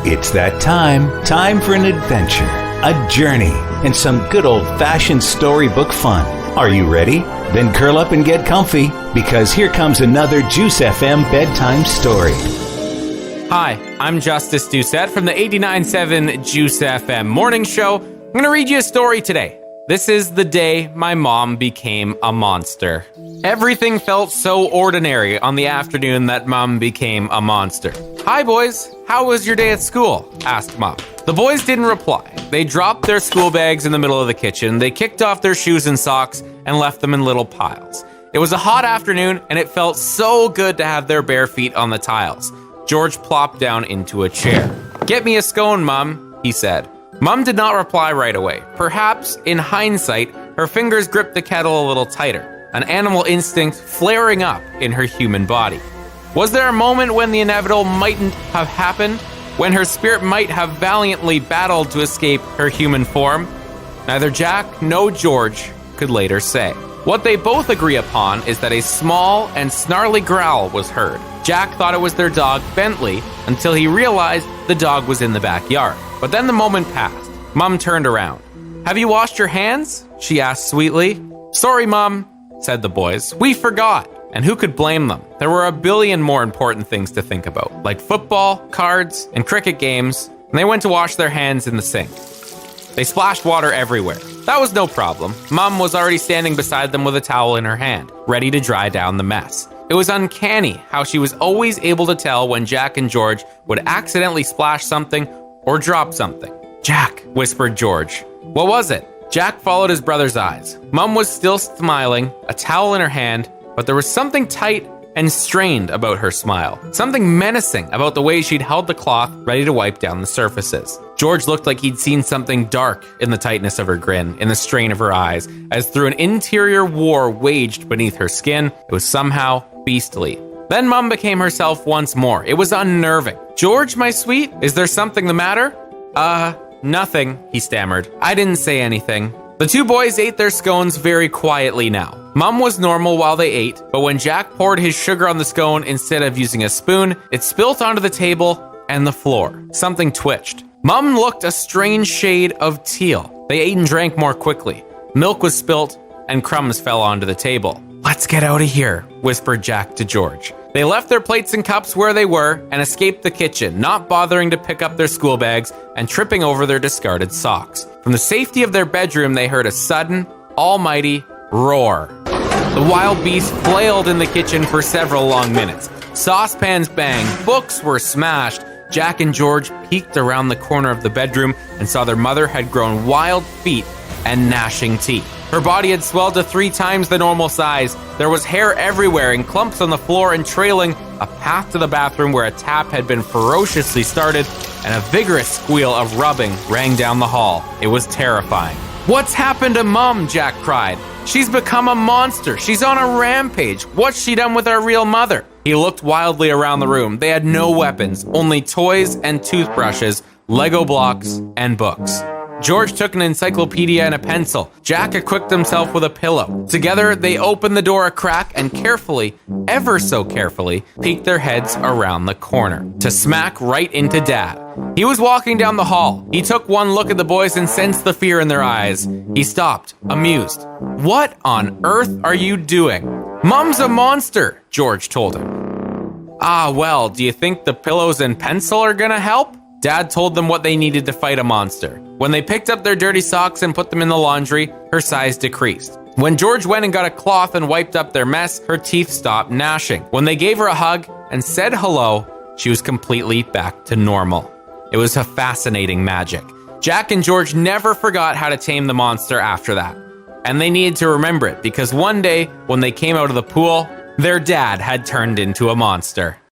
It's that time for an adventure, a journey, and some good old-fashioned storybook fun. Are you ready? Then curl up and get comfy, because here comes another Juice FM bedtime story. Hi, I'm Justice Doucette from the 89.7 Juice FM morning show. I'm going to read you a story today. This is the day my mom became a monster. Everything felt so ordinary on the afternoon that Mom became a monster. Hi boys, how was your day at school? Asked Mom. The boys didn't reply. They dropped their school bags in the middle of the kitchen, they kicked off their shoes and socks, and left them in little piles. It was a hot afternoon, and it felt so good to have their bare feet on the tiles. George plopped down into a chair. "Get me a scone, Mom," he said. Mom did not reply right away. Perhaps, in hindsight, her fingers gripped the kettle a little tighter, an animal instinct flaring up in her human body. Was there a moment when the inevitable mightn't have happened? When her spirit might have valiantly battled to escape her human form? Neither Jack nor George could later say. What they both agree upon is that a small and snarly growl was heard. Jack thought it was their dog, Bentley, until he realized the dog was in the backyard. But then the moment passed. Mom turned around. "Have you washed your hands?" she asked sweetly. "Sorry, Mom," said the boys. "We forgot." And who could blame them? There were a billion more important things to think about, like football, cards, and cricket games, and they went to wash their hands in the sink. They splashed water everywhere. That was no problem. Mom was already standing beside them with a towel in her hand, ready to dry down the mess. It was uncanny how she was always able to tell when Jack and George would accidentally splash something or drop something. "Jack," whispered George. "What was it?" Jack followed his brother's eyes. Mom was still smiling, a towel in her hand, but there was something tight and strained about her smile. Something menacing about the way she'd held the cloth ready to wipe down the surfaces. George looked like he'd seen something dark in the tightness of her grin, in the strain of her eyes, as through an interior war waged beneath her skin. It was somehow beastly. Then Mom became herself once more. It was unnerving. "George, my sweet, is there something the matter?" Nothing," he stammered. "I didn't say anything." The two boys ate their scones very quietly now. Mom was normal while they ate, but when Jack poured his sugar on the scone instead of using a spoon, it spilt onto the table and the floor. Something twitched. Mom looked a strange shade of teal. They ate and drank more quickly. Milk was spilt and crumbs fell onto the table. "Let's get out of here," whispered Jack to George. They left their plates and cups where they were and escaped the kitchen, not bothering to pick up their school bags and tripping over their discarded socks. From the safety of their bedroom, they heard a sudden, almighty roar. The wild beast flailed in the kitchen for several long minutes. Saucepans banged, books were smashed. Jack and George peeked around the corner of the bedroom and saw their mother had grown wild feet and gnashing teeth. Her body had swelled to 3 times the normal size. There was hair everywhere in clumps on the floor, and trailing a path to the bathroom where a tap had been ferociously started, and a vigorous squeal of rubbing rang down the hall. It was terrifying. "What's happened to Mom?" Jack cried. "She's become a monster. She's on a rampage. What's she done with our real mother?" He looked wildly around the room. They had no weapons, only toys and toothbrushes, Lego blocks, and books. George took an encyclopedia and a pencil. Jack equipped himself with a pillow. Together, they opened the door a crack and carefully, ever so carefully, peeked their heads around the corner to smack right into Dad. He was walking down the hall. He took one look at the boys and sensed the fear in their eyes. He stopped, amused. "What on earth are you doing?" "Mom's a monster," George told him. "Ah, well, do you think the pillows and pencil are gonna help?" Dad told them what they needed to fight a monster. When they picked up their dirty socks and put them in the laundry, her size decreased. When George went and got a cloth and wiped up their mess, her teeth stopped gnashing. When they gave her a hug and said hello, she was completely back to normal. It was a fascinating magic. Jack and George never forgot how to tame the monster after that. And they needed to remember it, because one day, when they came out of the pool, their dad had turned into a monster.